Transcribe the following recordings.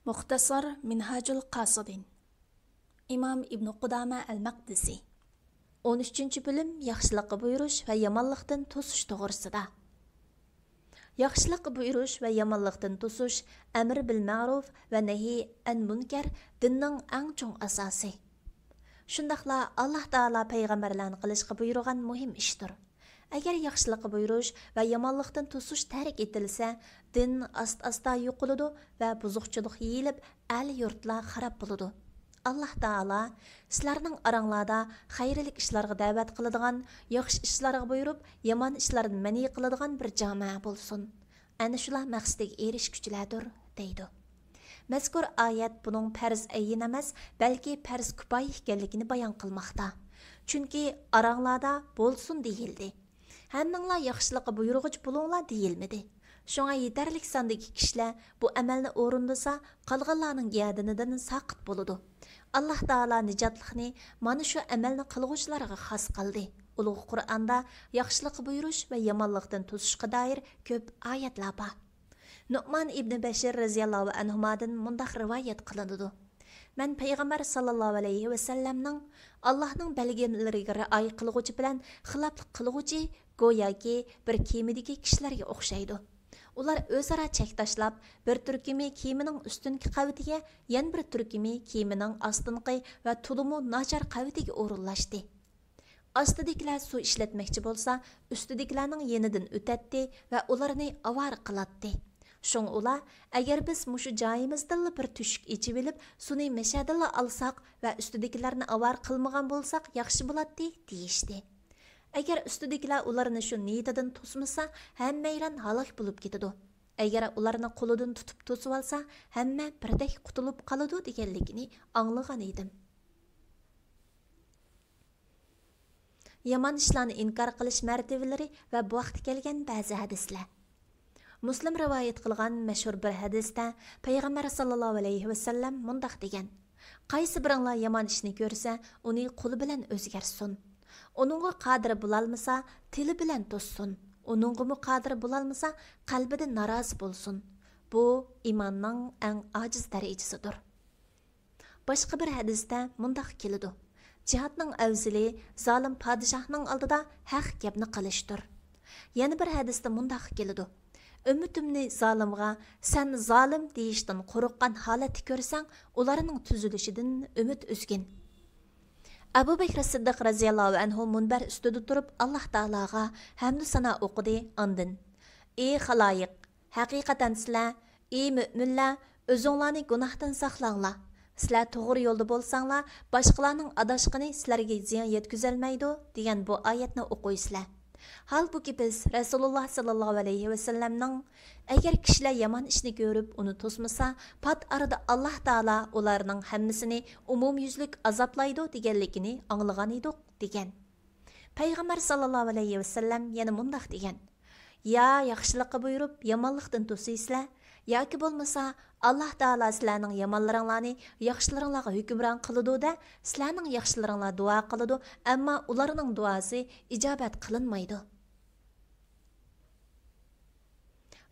Muxtasar Minhajul Qasidin İmam İbn Qudama el-Maqdisi 13. bölüm yaxşılıqqa buyuruş və yamanlıqdan tosuş toğrısıda. Yaxşılıqqa buyuruş və yamanlıqdan tosuş, əmr bil ma'ruf və nəhi an munkar dinning ən çoğ asası. Şundaqla Allah Taala peyğəmbərlərini qilishqa buyurğan muhim işdir. Əgər yaxşılıqqa buyuruş və yamanlıqdan tosuş tərk etilsə, din ast-asta yo'qoladi və buzuqçuluq yeyilib, el-yurtlar xarab bo'ladi. Allah Taala sizlarning aranglarda xayrlik ishlarga da'vat qiladigan, yaxshi ishlarga buyurib, yomon ishlardan mani qiladigan bir jamoa bo'lsin. Ana shular maqsadiga erishguchilardir, deydi. Mazkur oyat buning farz ayin emas, balki farz kifoya ekanligini bayon qilmoqda. Chunki aranglarda bo'lsin deyildi. Hammanglar yaxshilikqa buyurg'ich bo'linglar deyilmadi. Şoňa yeterlik sondagi kishilar bu amalni o'rindasa, qolganlarning yadinidan saqit bo'ladi. Allah Taala nijotlikni mana shu amalni qilg'uvchilarga xos qildi. Ulug' Qur'onda yaxshilikqa buyurish va yomonlikdan to'sishga doir ko'p oyatlar bor. Nu'man ibn Bashir radhiyallohu anhudan mundaq rivoyat qilinadi. Men payg'ambar sallallohu alayhi va sallamning Allohning belgilariga rioya qilguvchi bilan xiloflik qilguvchi go'yoki bir kemidagi kishilarga o'xshaydi. Ular o'zaro chek tashlab, bir turkumi kiyimining ustunki qavitiga, yana bir turkumi kiyimining ostinqi va tulumu nachar qavitiga o'rinlashdi. Ostidagilar suv ishlatmoqchi bo'lsa, ustidagilarning yenidan o'tatdi va ularni avara qilatdi. Şoň ular, agar biz mushu joyimizdan bir tushuk ichib olib, suni mashadalla alsaq va ustidagilarni avar qilmagan bo'lsak, yaxshi bo'ladi, deyishdi. Agar ustidagilar ularni shu niyatidan to'smasa, hammanglar halok bo'lib ketadi. Agar ularni qo'lidan tutib to'sib olsa, hamma birdek qutulib qoladi deganligini anglagan edim. Yomon ishlarni inkor qilish martabalari va bu vaqtga kelgan ba'zi hadislar. Muslim rivoyat qilgan mashhur bir hadisda payg'ambar sallallohu alayhi va sallam mundaq degan: "Qaysi biringlar yomon ishni ko'rsa, uni qo'li bilan o'zgarsin. Onunğa qadir bulalmasa, tili bilan to'ssin. Onunğa qadir bulalmasa, qalbida narozi bo'lsin. Bu imonning eng ojiz darajasidir." Boshqa bir hadisda mundaq keladi: "Jihadning afzali zolim podshohning oldida haq gapni qilishdir." Yana bir hadisda mundaq keladi: "Ümmitimni zalimga sen zalim deyishdan qo'rqqan holatni ko'rsang, ularning tuzilishidan umid uzgin." Abu Bakr Siddiq radhiyallohu anhu munbar ustida turib Allah Taolaga hamd sana o'qidi andin: "Ey xaloyiq, haqiqatan sizlar, ey mu'minlar, o'zinglarni gunohdan saqlanglar. Sizlar to'g'ri yo'lda bo'lsanglar, boshqalarning adashqini sizlarga ziyon yetkazolmaydi" degan bu oyatni o'qiysizlar. Halbuki biz Rasululloh sallallohu alayhi va sallamning agar kishilar yomon ishni ko'rib uni to'smasa, pat arada Allah Taala ularning hammasini umumyuzlik azoblaydi deganligini anglagan edik degan. Payg'ambar sallallohu alayhi va sallam yana mundaq degan: "Ya yaxshilikqa buyurib, yomonlikdan to'saysizlar, yoki bo'lmasa Allah Taala sizlarning yomonlaringlarni yaxshilaringlarga hukmron qiladi-da, sizlarning yaxshilaringlar duo qiladi, ammo ularning duosi ijobat qilinmaydi."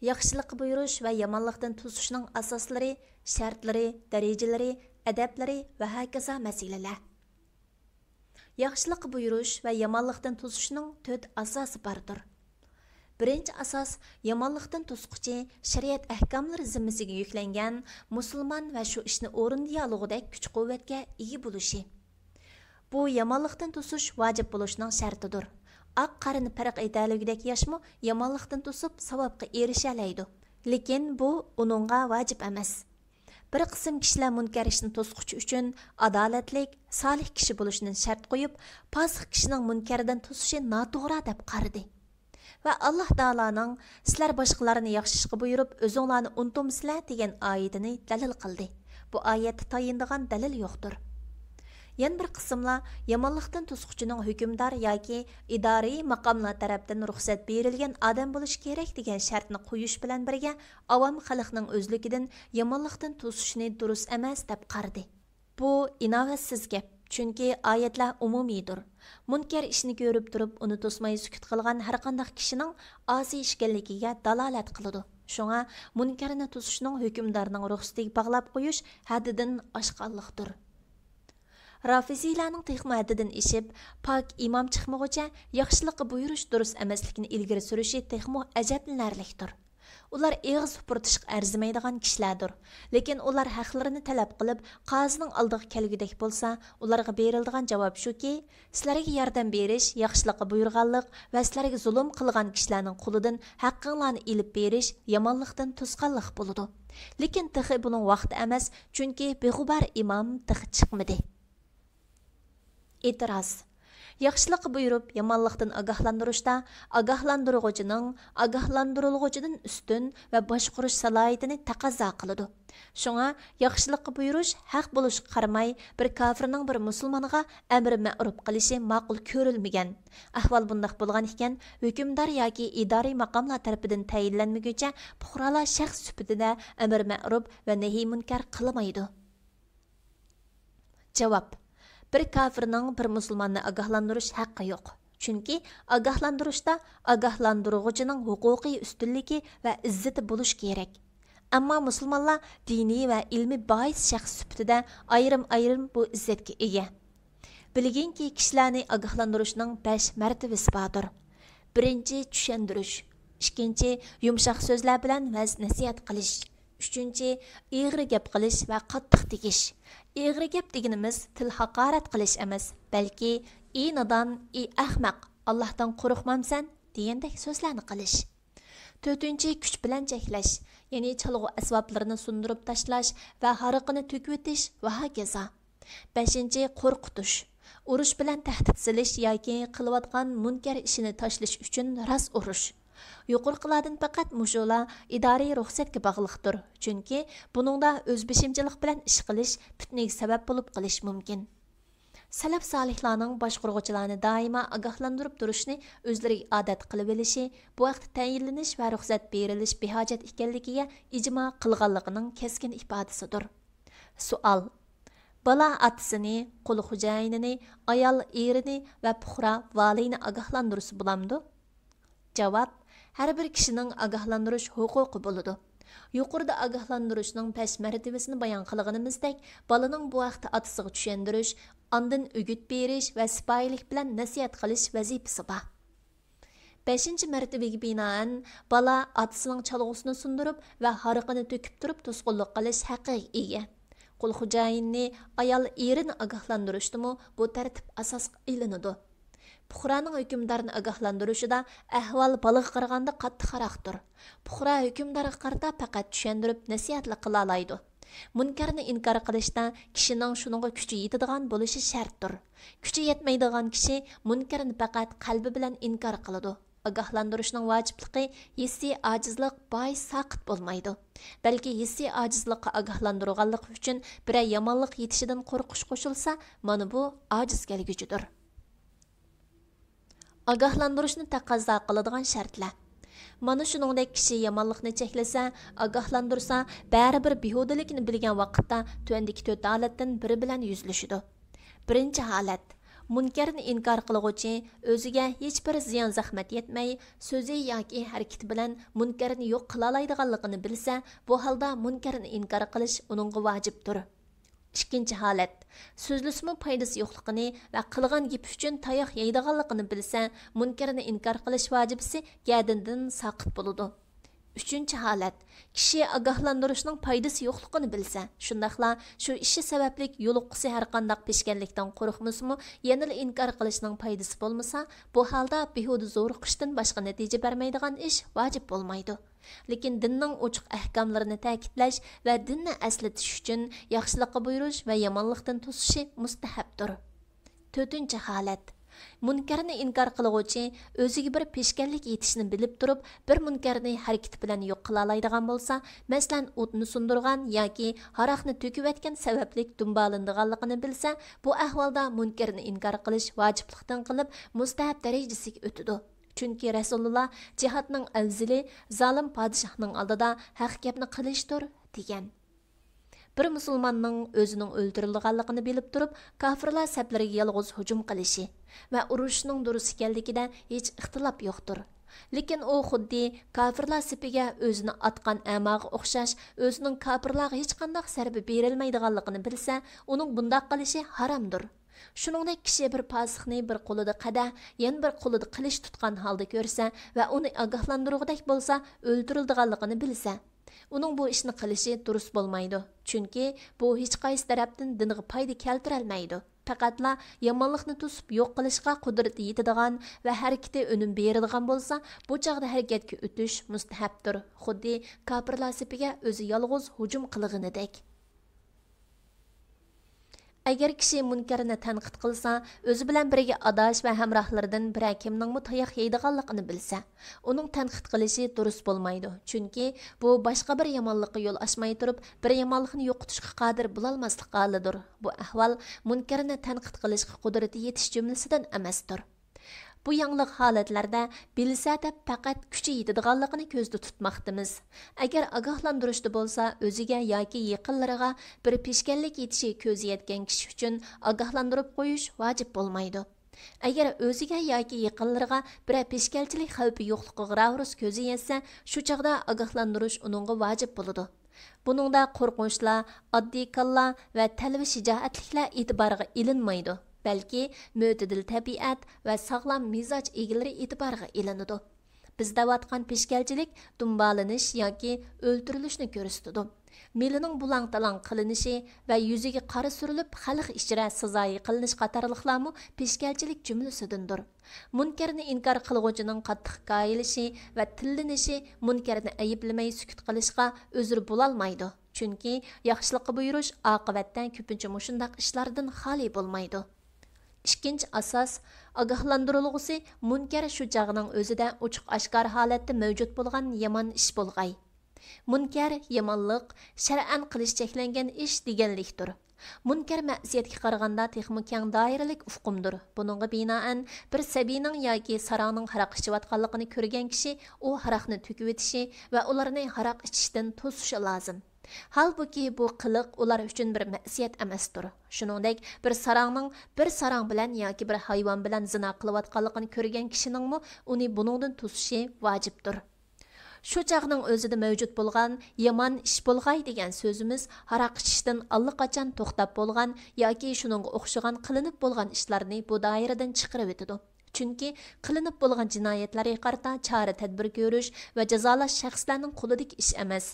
Yaxshilikqa buyurish va yomonlikdan to'sishning asoslari, shartlari, darajalari, adablari va hokazo masalalar. Yaxshilikqa buyurish va yomonlikdan to'sishning 4 asosi bordir. Birinchi asos yomonlikdan to'squchi shariat ahkomlari zimmasiga yuklangan musulmon va shu ishni o'rinda olg'udek kuch-quvvatga ega bo'lishi. Bu yomonlikdan to'sish vojib bo'lishining shartidir. Oq qarini farq etayligidek yoshmi yomonlikdan to'sib savobga erisha oladi. Lekin bu uningga vojib emas. Bir qism kishilar munkar ishni to'squchi uchun adolatlik, solih kishi bo'lishini shart qo'yib, fosiq kishining munkaridan to'sishi noto'g'ri deb qaradi. Va Allah Taolaning sizlar boshqalarni yaxshi ishga buyurib, o'zinglarni unutmsizlar degan oyatini dalil qildi. Bu oyatda tayindigan dalil yo'qdir. Yana bir qismlar yomonlikdan to'squchining hukmdor yoki idoriy maqomlar tarafdan ruxsat berilgan odam bo'lish kerak degan shartni qo'yish bilan birga avom xalqning o'zligidan yomonlikdan to'sishni durust emas deb qaradi. Bu inovatsiz gap. Chunki oyatlar umumiydir. Munkar ishni ko'rib turib, uni to'smay sukut qilgan har qanday kishining osi ishganligiga dalolat qiladi. Шуңа munkarni to'sishning hukmdorning ruxsatiga bog'lab qo'yish haddidan oshqanliqdir. Rafiziylarning texmi haddidan ishib, pak imom chiqmag'ucha yaxshilikqa buyurish durust emasligini ilgari surishi texmi ajablanarlikdir. Ular eg'iz supurtishga arzimaydigan kishilardir. Lekin ular haqlarini talab qilib, qozining oldiga kelgudek bo'lsa, ularga beriladigan javob shuki, sizlarga yordam berish, yaxshilikqa buyurganlik va sizlarga zulm qilgan kishilarning qo'lidan haqqinglarni ilib berish yomonlikdan to'sqanlik bo'ladi. Lekin tixi buning vaqti emas, chunki beg'ubar imom tixi chiqmadi. E'tiroz. Yaxshilik buyurib, yomonlikdan ogohlantirishda ogohlantiruvchining ogohlantirilg'uchidan ustun va boshqarish salohiyatini taqozo qiladi. Shunga yaxshilik buyurish haq bo'lishiga qaramay, bir kofirning bir musulmonga amr ma'ruf qilishi ma'qul ko'rilmagan. Ahvol bunday bo'lgan ekan, hukmdor yoki idoriy maqomlar tarafidan tayinlanmaguncha fuqarolar shaxs sifatida amr ma'ruf va nahiy munkar qilmaydi. Javob: bir kafirning bir musulmonni ogohlantirish haqqi yo'q. Chunki ogohlantirishda ogohlantiruvchining huquqiy ustunligi va izzati bo'lishi kerak. Ammo musulmonlar diniy va ilmiy bois shaxs sifatida ayrim bu izzatga ega. Bilginki kishilarni ogohlantirishning 5 martabasi bordir. Birinchi tushuntirish, ikkinchi yumshoq so'zlar bilan nasihat qilish, uchinchi egri gap qilish va qattiq tegish. Egri gap deganimiz til haqorat qilish emas, balki "Ey nodon, ey ahmaq, Allohdan qo'rqmamsan" degandek so'zlarni qilish. To'rtinchi kuch bilan cheklash, ya'ni chalg'u asboblarini sundirib tashlash va hariqini to'kib o'tish va hokazo. Beshinchi qo'rqitish, urush bilan tahdid silish yoki qilayotgan munkar ishini tashlash uchun rost urush. Yuqorqilardan faqat mushular idoriy ruxsatga bog'liqdir, chunki buningda o'zbishimchilik bilan ish qilish fitnaga sabab bo'lib qolish mumkin. Salaf solihlarning boshqaruvchilarni doimo ogohlantirib turishni o'zlariga odat qilib olishi, bu vaqt tayinlanish va ruxsat berilish behojat ekanligiga ijmo qilganligining keskin ifodasidir. Savol: bola otasini, qul xo'jayinini, ayol erini va puxra valini ogohlantirsa bo'lamdi? Javob: har bir kishining ogohlantirish huquqi bo'ladi. Yuqorida ogohlantirishning past martabasini bayon qilganimizdek, bolaning bu vaqtda otasiga tushuntirish, ondan o'git berish va sipoyilik bilan nasihat qilish vazifasi bor. 5-chi martabaga binoan bola otasining chalg'usini sundirib va hariqini to'kib turib to'sqinlik qilish haqqiga ega. Qul xo'jayinni, ayol erini ogohlantirishdimi bu tartib asosga ilinadi. Puxraning hukmdorni ogohlantirishida ahvol bolaga qaraganda qattiqroqdir. Puxra hukmdorga qarata faqat tushuntirib, nasihatli qila oladi. Munkarni inkor qilishda kishining shuningga kuchi yetadigan bo'lishi shartdir. Kuchi yetmaydigan kishi munkarni faqat qalbi bilan inkor qiladi. Ogohlantirishning vojibligi hissiy ojizlik bois saqit bo'lmaydi. Balki hissiy ojizlikqa ogohlantirganlik uchun bir yomonlik yetishidan qo'rqish qo'shilsa, mana bu ojiz kelguchidir. Ogohlantirishni taqozo qiladigan shartlar. Mana shuningdek kishi yomonlikni cheklasa, ogohlantirsa, baribir behudalikni bilgan vaqtda tuandagi 4 holatdan biri bilan yuzlashidi. Birinchi holat: munkarni inkor qilguvchi o'ziga hech bir ziyon zahmat yetmay, so'zi yoki harakati bilan munkarni yo'q qila oladiganligini bilsa, bu holda munkarni inkor qilish uningga vojibdir. Ikkinchi holat: so'zlismi foydasi yo'qligini va qilgan gap uchun tayoq yeydiganligini bilsa, munkarni inkor qilish vojibisi gadindan saqit bo'ladi. Uchinchi holat: kishi ogohlantirishning foydasi yo'qligini bilsa, shundaqla shu ishi sababli yo'liqisi har qanday peshkanlikdan qo'rqmasmi, yana inkor qilishning foydasi bo'lmasa, bu holda behuda zo'riqishdan boshqa natija bermaydigan ish vojib bo'lmaydi. Lekin dinning ochiq ahkomlarini ta'kidlash va dinni aslatish uchun yaxshilikqa buyurish va yomonlikdan to'sishi mustahabdir. 4-chi holat: munkarni inkor qiluvchi o'ziga bir peshkanlik yetishni bilib turib, bir munkarni harakat bilan yo'q qila oladigan bo'lsa, masalan, o'tni sundirgan yoki haroqni to'kib o'tgan sababli dumbalandiganligini bilsa, bu ahvolda munkarni inkor qilish vojiblikdan qilib mustahab darajasiga o'tadi. Chunki Rasululloh jihodning afzili zolim podshohning oldida haq gapni qilishdir degan. Bir musulmonning o'zining o'ldirilganligini bilib turib, kofirlar saflariga yolg'iz hujum qilishi va urushning durust ekanligida hech ixtilof yo'qdir. Lekin u xuddi kafirlar sepiga o'zini atgan amaga o'xshash, o'zining kafirlarga hech qanday zarba berilmaydiganligini bilsa, uning bundoq qilishi haromdir. Shuningdek, kishi bir pasiqni bir qo'lida qadah, yana bir qo'lida qilich tutgan holda ko'rsa va uni ogohlantiruvdek bo'lsa, o'ldirildiganligini bilsa, uning bu ishni qilishi durust bo'lmaydi. Chunki bu hech qaysi tarafdan dinga foyda keltirolmaydi. Faqatla yomonlikni to'sib yo'q qilishga qudrati yetadigan va harakati unum beradigan bo'lsa, bu chog'da harakatga o'tish mustahabdir. Xuddi kafirlar sepiga o'zi yolg'iz hujum qilganidek. Agar kishi munkarni tanqid qilsa, o'zi bilan birga adash va hamrohlaridan bir kimning tayoq yeydiganligini bilsa, uning tanqid qilishi durust bo'lmaydi. Chunki bu boshqa bir yomonlikqa yo'l ochmay turib, bir yomonlikni yo'qotishga qodir bo'lolmaslik holidir. Bu ahvol munkarni tanqid qilishga qudrati yetish jumlasidan emasdir. Bu yangilik holatlarda bilsa deb faqat kuchi yetadiganligini ko'zda tutmoqdamiz. Agar ogohlantirishda bo'lsa, o'ziga yoki yaqinlariga bir peshkanlik yetishi ko'zi yetgan kishi uchun ogohlantirib qo'yish vojib bo'lmaydi. Agar o'ziga yoki yaqinlariga bir peshkalchilik xavfi yo'qligiga ravus ko'zi yetsa, shu chog'da ogohlantirish uningga vojib bo'ladi. Buningda qo'rqinchlar, oddiy kalla va talva shijoatliklar e'tiborga ilinmaydi. Balki mo'tadil tabiat va sog'lom mizoj egalari e'tiborga ilinadi. Bizda vatgan peshkalchilik dumbalanish yoki o'ltirilishni ko'rsatadi. Milining bulang-talang qilinishi va yuziga qora surilib xalq ichra sazoyi qilinish qatorliqlarmi peshkalchilik jumlasidandir. Munkarni inkor qilg'uvchining qattiq qoyilishi va tillanishi munkarni ayiblamay sukut qilishga uzr bo'lolmaydi. Chunki yaxshilikqa buyurish oqibatda ko'pincha mushundaq ishlardan xoli bo'lmaydi. İkinci asas, ogohlantirilg'usi munkar shu chog'ning o'zida ochiq oshkor holatda mavjud bo'lgan yomon ish bo'lg'ay. Munkar yomonlik shar'an qilish cheklangan ish deganlikdir. Munkar ma'siyatga qaraganda texmi keng doiralik ufqumdir. Buningga binoan bir sabining yoki sarangning haraq ichayotganligini ko'rgan kishi u haraqni to'kib etishi va ularni haraq ichishdan to'sishi lozim. Halbuki bu qiliq ular uchun bir ma'siyat emasdir. Shuningdek, bir sarang bilan yoki bir hayvon bilan zina qilayotganligini ko'rgan kishiningmi uni buningdan to'sishi vojibdir. Shu chaqning o'zida mavjud bo'lgan yomon ish bo'lg'ay degan so'zimiz haraq ichishdan allaqachon to'xtab bo'lgan yoki shuningga o'xshagan qilinib bo'lgan ishlarni bu doiradan chiqarib o'tadi. Chunki qilinib bo'lgan jinoyatlarga qarata chora tadbir ko'rish va jazolash shaxslarning qo'lidagi ish emas.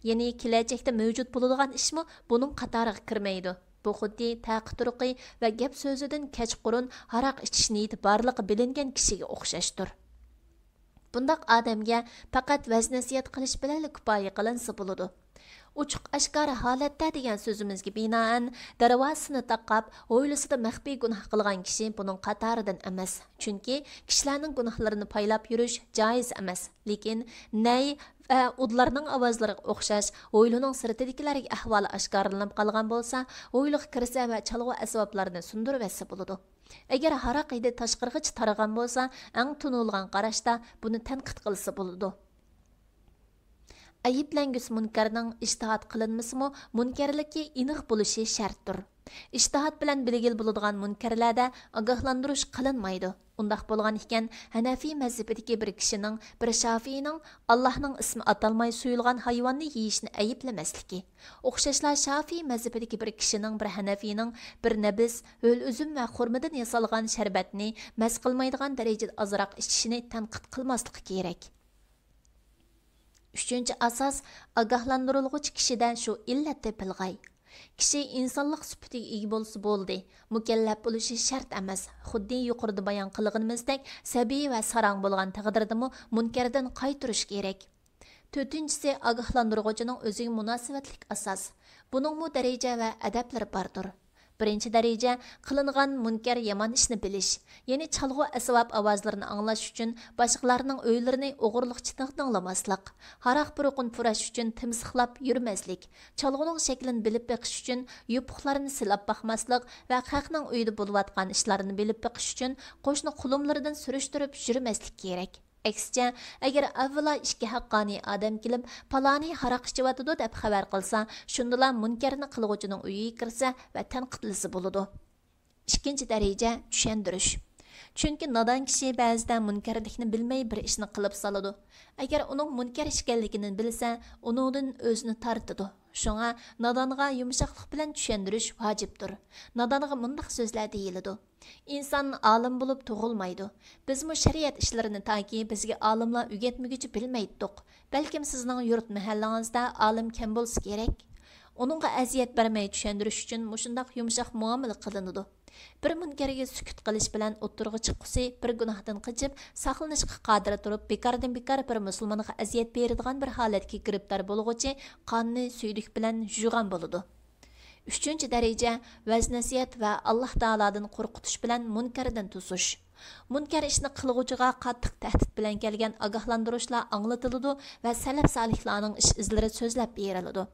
Ya'ni kelajakda mavjud bo'ladigan ishmi buning qatoriga kirmaydi. Bu xuddi taqi-turuqi va gap so'zidan kechqurun haraq ichish niyati borligi bilingan kishiga o'xshashdir. Bundaq odamga faqat vaz-nasihat qilish bilan kifoya qilinsa bo'ladi. Uchuq ashkora holatda degan so'zimizga binoan darvosini taqab, o'ylisida maxfiy gunoh qilgan kishi buning qatoridan emas. Chunki kishilarning gunohlarini paylab yurish joiz emas. Lekin nay va udlarning ovozlariga o'xshash o'ylining sirtidagilarga ahvoli oshkorlanib qolgan bo'lsa, o'yliq kirsa va chalg'u asboblarni sundirib etsa bo'ladi. Agar haraq edi tashqariga taragan bo'lsa, eng tunilgan qarashda buni tanqid qilsa bo'ladi. Ayıplangus munkarning ijtihod qilinmasimi munkarlikka aniq bo'lishi shartdir. Ijtihod bilan bilgil bo'ladigan munkarlarda ogohlantirish qilinmaydi. Undaq bo'lgan ekan, Hanafiy mazhabidagi bir kishining, bir Shafiyning Allohning ismi atalmay suyulgan hayvonni yeyishni ayıplamasligi. O'xshashlar Shafiy mazhabidagi bir kishining, bir Hanafiyning bir nabis, o'l uzum va xurmadan yasalgan sharbatni maz qilmaydigan darajada azroq ichishini tanqid qilmasligi kerak. Üçüncü asas, ogohlantirilg'uchi kishida shu illat tepilg'ay. Kishi insonlik sifatiga ega bo'lsa bo'ldi. Mukallaf bo'lishi shart emas. Xuddi yuqorida bayon qilganimizdek, sabiy va sarang bo'lgan taqdirdami munkardan qaytarish kerak. To'rtinchisi, ogohlantirg'uchining o'ziga munosabatlik asos. Buning mu daraja va adablari bordir. Birinchi daraja qilingan munkar yomon ishni bilish, ya'ni chalg'u asbob ovozlarini anglash uchun boshqalarning o'ylarini o'g'irliqchidan anglamaslik, haraq puruqin purash uchun timsiqlab yurmaslik, chalg'uning shaklini bilib beqish uchun yupuqlarni silab baqmaslik va xalqning uyida bo'layotgan ishlarini bilib beqish uchun qo'shni qulumlaridan surishtirib yurmaslik kerak. Aksicha, agar avvalo ishga haqqoniy odam kelib, paloni haraq ichayotidi deb xabar qilsa, shundala munkarni qilg'uchining uyiga kirsa va tanqidlisi bo'ladi. Ikkinchi daraja tushuntirish. Chunki nodon kishi ba'zida munkarlikni bilmay bir ishni qilib soladi. Agar uning munkar ekanligini bilsa, uningdan o'zini tortadi. Shunga nodonga yumshoqlik bilan tushuntirish vojibdir. Nodonga mundaq so'zlar deyiladi. İnsan alim bo'lib tug'ilmaydi. Biz mu shariat ishlarini taki bizga olimlar o'rgatmaguncha bilmaydik. Balkim sizning yurt mahallangizda olim kam bo'lsa kerak. Onunğa əziyyət verməyi düşəndiriş üçün mushundaq yumshoq muomala qilinadi. Bir munkarga sukut qilish bilan o'ttirg'i chiqqisi bir gunohdan qochib, saqlanishga qodir turib, bekardan bekar bir musulmonga aziyat beradigan bir holatga giribdor bo'lg'uchi qonni suydik bilan yug'an bo'ladi. 3-daraja vaznasiyat va Alloh taoladan qo'rqitish bilan munkardan tusish. Munkar ishni qilg'uchiga qattiq tahdid bilan kelgan ogohlantirishlar anglatiladi va salaf solihlarning ish izlari so'zlab beriladi.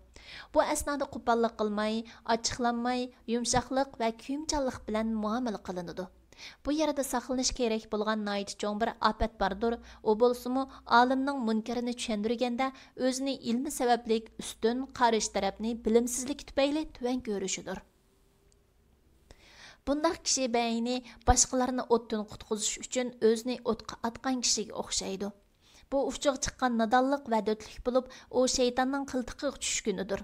Bu asnoda qo'pollik qilmay, ochiqlanmay, yumshoqlik va kuyimchanlik bilan muomala qilinadi. Bu yerda saqlanish kerak bo'lgan noyit cho'ng bir ofat bordir. U bo'lsa-mu olimning munkarini tushundirganda o'zini ilmi sabablik ustun qarish tarafni bilimsizlik tufayli tuvan ko'rishidir. Bundaq kishi beyni boshqalarni o'tdan qutqizish uchun o'zini o'tqa atgan kishiga o'xshaydi. Bu ufchuq chiqqan nadonlik va dötlik bo'lib, u shaytonning qiltiqiga tushkunidir.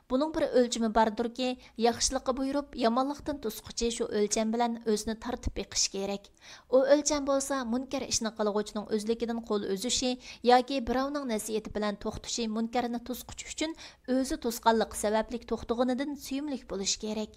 Buning bir o'lchami bordurki, yaxshilikqa buyurib, yomonlikdan to'squchi shu o'lcham bilan o'zini tartib beqish kerak. U o'lcham bo'lsa, munkar ishni qilg'uvchining o'zligidan qo'l uzishi yoki birovning nasihati bilan to'xtashi munkarni to'squchi uchun o'zi to'sqanlik sababli to'xtag'inidan suyumlik bo'lish kerak.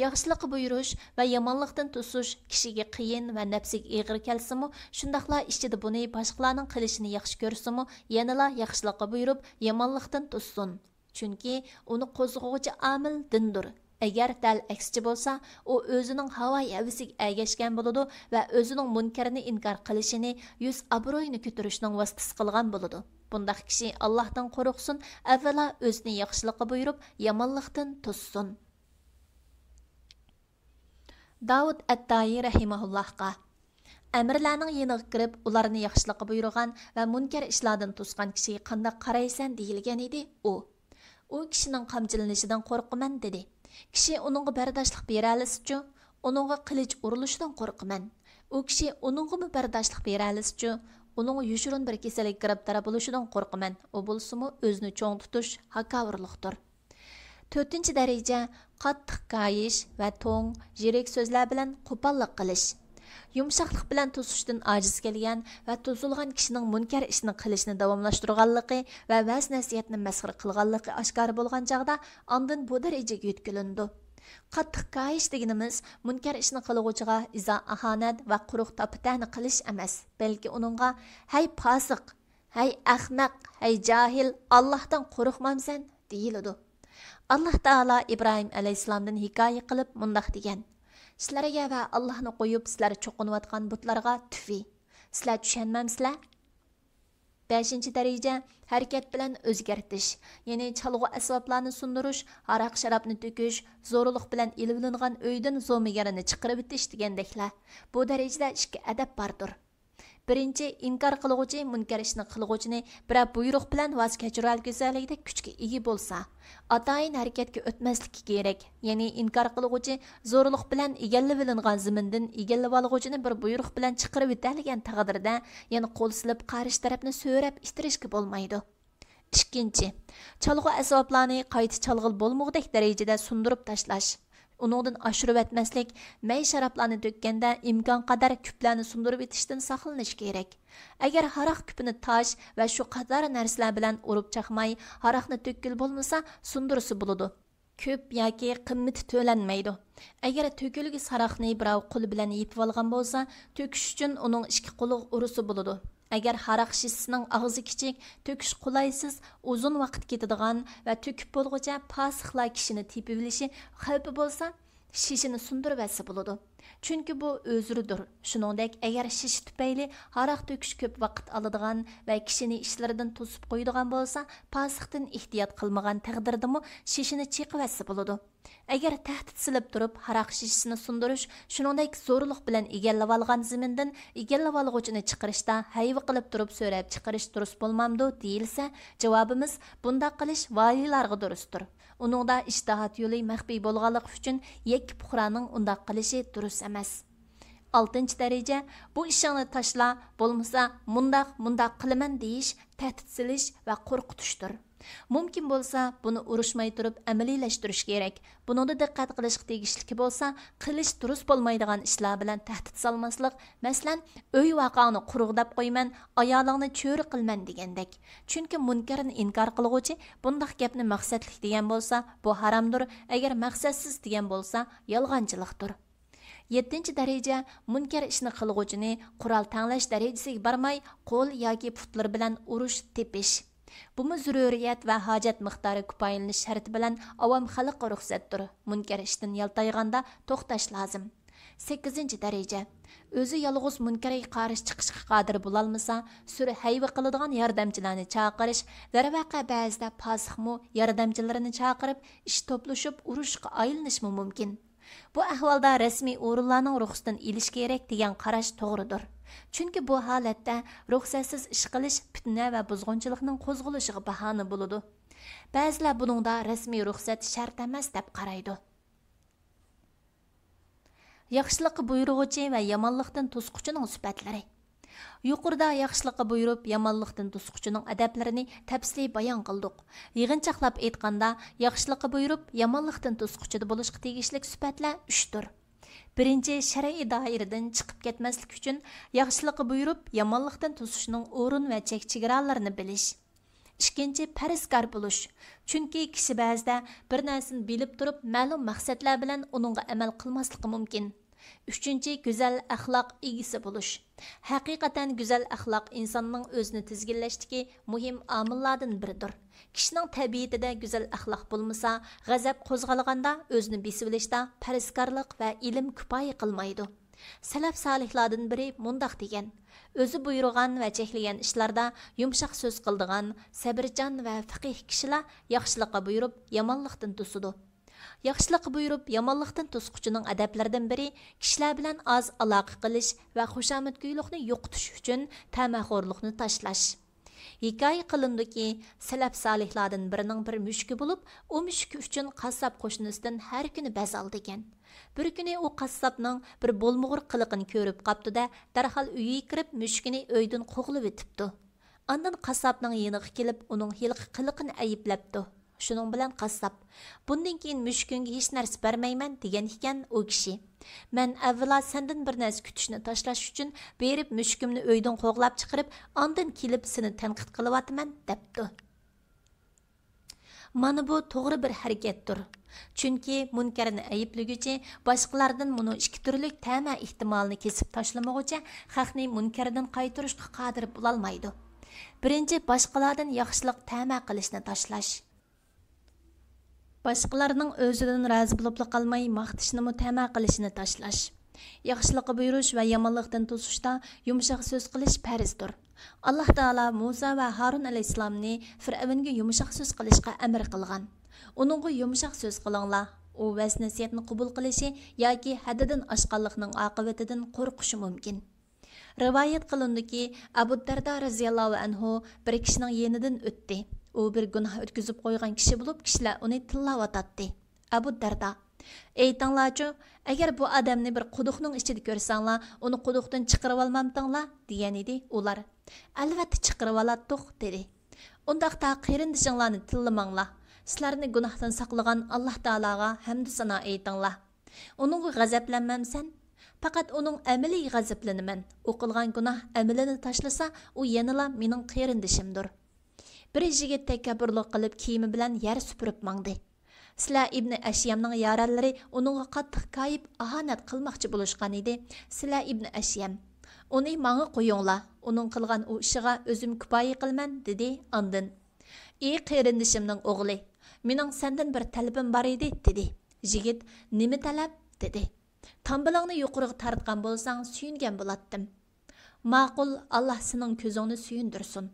Yaxshilikqa buyurish va yomonlikdan to'sish kishiga qiyin va nafsiga og'ir kelsa-mu, shundaqla ichida buni boshqalarning qilishini yaxshi ko'rsa-mu, yanala yaxshilikqa buyurib, yomonlikdan to'ssin. Chunki uni qo'zg'ovchi omil dindir. Agar dal aksicha bo'lsa, u o'zining havoyi havisiga ergashgan bo'ladi va o'zining munkarini inkor qilishini, yuz obro'yini ko'tarishning vositasi qilgan bo'ladi. Bundaq kishi Allohdan qo'rqsin, avvalo o'zini yaxshilikqa buyurib, yomonlikdan to'ssin. Davud at-Tayi rahimahullahqa amirlarning yeniga kirib, ularni yaxshilikqa buyurgan va munkar ishlardan to'sgan kishiga qanday qaraysan deyilgan edi. U kishining qamchilanishidan qo'rqaman dedi. Kishi uningga bardoshlik bera olsa-chu, uningga qilich urilishidan qo'rqaman. U kishi uningga bardoshlik bera olsa-chu, uning yushurun bir kasallik giribdor bo'lishidan qo'rqaman. U bo'lsa-mu o'zini cho'ng tutish hakavrlikdir. 4-daraja qattiq qayish va to'ng, yirik so'zlar bilan qo'pollik qilish. Yumshoqlik bilan to'sishdan ojiz kelgan va to'silgan kishining munkar ishni qilishni davomlashtirganligi va vaz nasihatni masxir qilganligi oshkor bo'lgan chog'da ondan bu darajaga yetkilindi. Qattiq qayish deganimiz munkar ishni qilg'uvchiga izo ahonat va quruq topitani qilish emas, balki uningga "Hay fosiq, hay ahmaq, hay jahil, Allohdan qo'rqmamsan" deyiladi. Allah Taala İbrahim alayhissalomdan hikoya qilib mundaq degan: "Sizlarga va Allohni qo'yib, sizlar cho'qinayotgan butlarga tufi. Sizlar tushunmamsizlar?" 5-daraja harakat bilan o'zgartish, ya'ni chalg'u asboblarni sundirish, aroq sharobni to'kish, zo'rlik bilan ilvilingan uydan zo'migarini chiqarib o'tish degandeklar. Bu darajada ikki adab bordir. Birinchi, inkor qilg'uvchi munkar ishni qilg'uvchini bir buyruq bilan voz kechiral go'zallikda kuchga ega bo'lsa, atayin harakatga o'tmasligi kerak. Ya'ni inkor qilg'uvchi zo'rlik bilan egallab olingan zamindan egallab olg'uvchini bir buyruq bilan chiqarib o'talgan taqdirda, ya'ni qo'l silib qarish tarafni so'rab ishtirishga bo'lmaydi. Ikkinchi, chalg'u asboblarni qayta chalg'il bo'lmoqdek darajada sundirib tashlash. Uningdan oshirib etmaslik, may sharoblarni to'kkanda imkon qadar kuplarni sundirib etishdan saqlanish kerak. Agar haroq kupini tosh va shu qator narsalar bilan urib chaqmay, haroqni to'kkil bo'lmasa, sundirisi bo'ladi. Ko'p yoki qimmati to'lanmaydi. Agar to'kilgi haroqni birov qo'li bilan yetib olgan bo'lsa, to'kish uchun uning ikki qo'li urisi bo'ladi. Agar haroq shishasining og'zi kichik, to'kish qulaysiz, uzun vaqt ketadigan va to'kib bo'lguncha pasixlar kishini tepib olishi xavfi bo'lsa, shishini sundirib etsa bo'ladi. Chunki bu o'zridir. Shuningdek, agar shish tufayli haroq to'kish ko'p vaqt oladigan va kishini ishlaridan to'sib qo'yadigan bo'lsa, pasixdan ehtiyot qilmagan taqdirdami shishini chiqib etsa bo'ladi. Agar tahdid silib turib haroq shishisini sundirish, shuningdek zo'rlik bilan egallab olgan zamindan egallab olg'uvchini chiqarishda hayva qilib turib so'rab chiqarish durust bo'lmamdi deyilsa, javobimiz bundaq qilish valiylarga durustdir. Uningda ishtihat yo'li maxfiy bo'lganligi uchun yakki puhraning undaq qilishi durust emas. 6 daraja bu ishingni tashla, bo'lmasa mundaq qilaman deyish, tahdid silish va qo'rqitishdir. Mumkin bo'lsa, buni urushmay turib amaliylashtirish kerak. Buningda diqqat qilishga tegishli bo'lsa, qilish durust bo'lmaydigan ishlar bilan tahdid solmaslik, masalan, uy vaqoni qurug'dab qo'yman, ayolingni cho'ri qilman degandek. Chunki munkarni inkor qilguvchi bundaq gapni maqsadlik degan bo'lsa, bu haromdir. Agar maqsadsiz degan bo'lsa, yolg'onchilikdir. 7 daraja munkar ishni qilguvchini qurol tanlash darajasiga barmay, qo'l yoki putlar bilan urush tepish. Bumi zururiyat va hojat miqdori ko'payilish sharti bilan avam xalqqa ruxsatdir. Munkar ishdan yaltayganda to'xtash lozim. 8 daraja o'zi yolg'iz munkarga qarshi chiqishga qodir bo'lolmasa, sura hayva qiladigan yordamchilarni chaqirish, darvaqa ba'zida posiqmu yordamchilarini chaqirib, ish to'plashib urushga aylanishi mumkin. Bu ahvolda rasmiy o'rinlarning ruxsatini olish kerak degan qarash to'g'ridir. Chunki bu holatda ruxsatsiz ish qilish fitna va buzg'unchilikning qo'zg'ilishiga bahona bo'ladi. Ba'zilar buningda rasmiy ruxsat shart emas deb qaraydi. Yaxshilikqa buyuruvchi va yomonlikdan to'squchining sifatlari. Yuqorida yaxshilikqa buyurib, yomonlikdan to'squchining adablarini tafsiliy bayon qildik. Yig'inchoqlab aytganda, yaxshilikqa buyurib, yomonlikdan to'squchida bo'lishga tegishli sifatlar 3 dir. Birinchi, shar'iy doiradan chiqib ketmaslik uchun yaxshilikqa buyurib, yomonlikdan to'sishning o'rin va chek-chegaralarini bilish. Ikkinchi, farzkor bo'lish. Chunki kishi ba'zida bir narsani bilib turib, ma'lum maqsadlar bilan uningga amal qilmasligi mumkin. Üçüncü, güzel axloq egisi bo'lish. Haqiqatan güzel axloq insonning o'zini tizginlashdagi muhim omillardan biridir. Kishining tabiatida güzel axloq bo'lmasa, g'azab qo'zg'alganda o'zini besib olishda farzkorlik va ilm kifoya qilmaydi. Salaf solihlardan biri mundaq degan: o'zi buyurgan va cheklagan ishlarda yumshoq so'z qildigan, sabrjon va faqih kishilar yaxshilikqa buyurib, yomonlikdan to'sidi. Yaxshilik buyurib, yomonlikdan to'squchining adablaridan biri kishilar bilan oz aloqa qilish va xushomadgo'ylikni yo'qotish uchun tamaxo'rlikni tashlash. Hikoya qilindiki, salaf solihlardan birining bir mushki bo'lib, u mushki uchun qassob qo'shnisidan har kuni baz oldi ekan. Bir kuni u qassobning bir bo'lmug'ur qiliqini ko'rib qopdi-da, darhol uyiga kirib mushkini uydan qo'g'lib o'tibdi. Ondan qassobning yeniga kelib, uning hilqi qiliqini ayblabdi. Şunun bilan qassob, bundan keyin mushkunga hech narsa bermayman degan ekan u kishi. Men avvalo sendan bir narsa kutishni tashlash uchun berib mushkumni uydan qo'g'lab chiqarib, ondan kelib seni tanqid qilyapman debdi. Mana bu to'g'ri bir harakatdir. Chunki munkarni ayiblaguchi boshqalardan buni ikki turli ta'ma ehtimolni kesib tashlamaguncha xalqni munkardan qaytarishga qodir bo'la olmaydi. Birinchi, boshqalardan yaxshilik ta'ma qilishni tashlash. Başqalarının özüdən razı bo'lib qolmay maqtishni mutama qilishni tashlash. Yaxshilikqa buyurish va yomonlikdan to'sishda yumshoq so'z qilish farzdir. Alloh taolo Musa va Harun alayhisalomni Fir'avnga yumshoq so'z qilishga amr qilgan. Uningga yumshoq so'z qilinglar. U vaz nasihatni qabul qilishi yoki haddidan oshqanlikning oqibatidan qo'rqishi mumkin. Rivoyat qilindiki, Abu Darda roziyallohu anhu bir kishining yenidan o'tdi. U bir gunoh o'tkazib qo'ygan kishi bo'lib, kishilar uni tillayotdi. Abu Darda: "Aytinglarchi, agar bu odamni bir quduqning ichida ko'rsanglar, uni quduqdan chiqarib olmamdinglar?" degan edi. Ular: "Albatta chiqarib olatdik" dedi. "Undaqda qarindishinglarni tillamanglar. Sizlarni gunohdan saqlagan Alloh taologa hamd sano aytinglar. Uningga g'azablanmamsan? Faqat uning amaliy g'azablanaman. U qilgan gunoh amalini tashlasa, u yanala mening qarindishimdir." Bir yigit takabburlik qilib kiyimi bilan yer supurib mangdi. Sizlar ibn Ashyamning yarallari uningga qattiq kayib ahonat qilmoqchi bo'lishgan edi. Sizlar ibn Ashyam: "Uni menga qo'yinglar. Uning qilgan u ishiga o'zim kifoya qilman" dedi. Ondan: "Ey qarindishimning o'g'li, mening sendan bir talabim bor edi" dedi. Yigit: "Nima talab?" dedi. "Tambilingni yuqoriga tortgan bo'lsang, suyungan bo'latdim." "Ma'qul, Alloh sening ko'zingni suyundirsin."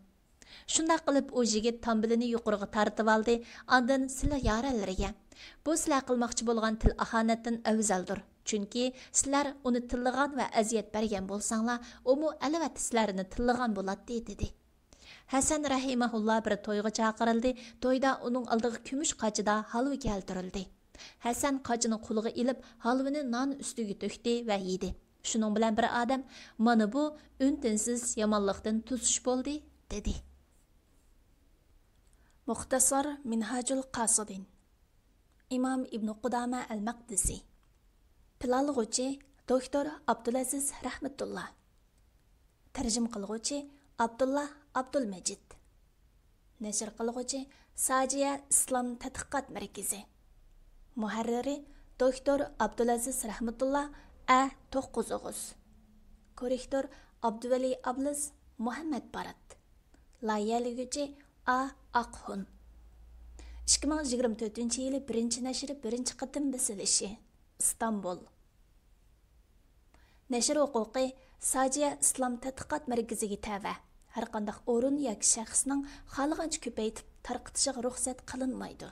Shunday qilib u yigit tambilini yuqoriga tortib oldi. Ondan sizlar yaralariga: "Bu sizlar qilmoqchi bo'lgan til ahonatdan afzaldir. Chunki sizlar uni tillagan va aziyat bergan bo'lsanglar, u mu albatta sizlarni tillagan bo'ladi" dedi. Hasan rahimahulloh bir to'yga chaqirildi. To'yda uning oldiga kumush qachida halva keltirildi. Hasan qochini qo'liga ilib, halvani non ustiga to'kdi va yedi. Şunun bilan bir adam, mana bu ün-tinsiz yomonlikdan tusish bo'ldi, dedi. Muxtasar Minhajul Qasidin. İmam İbn Qudama al-Maqdisi. Pilalg'uchi doktor Abdulaziz Rahmatullah. Tarjim qilg'uchi Abdullah Abdulmajid. Nashr qilg'uchi Sajiya Islom Tadqiqot Markazi. Muharriri doktor Abdulaziz Rahmatullah A9 Og'uz. Korrektor Abduvali Abliz Muhammad Barat. Layihalaguchi A Aqhun. 2024 yılı 1. nəşri 1. qatım basilishi. İstanbul. Nəşr huquqi Sajiya İslam Tadqiqot Markaziga tava. Har qandaq o'rin yoki shaxsning xohlagancha ko'paytib tarqitishiga ruxsat qilinmaydi.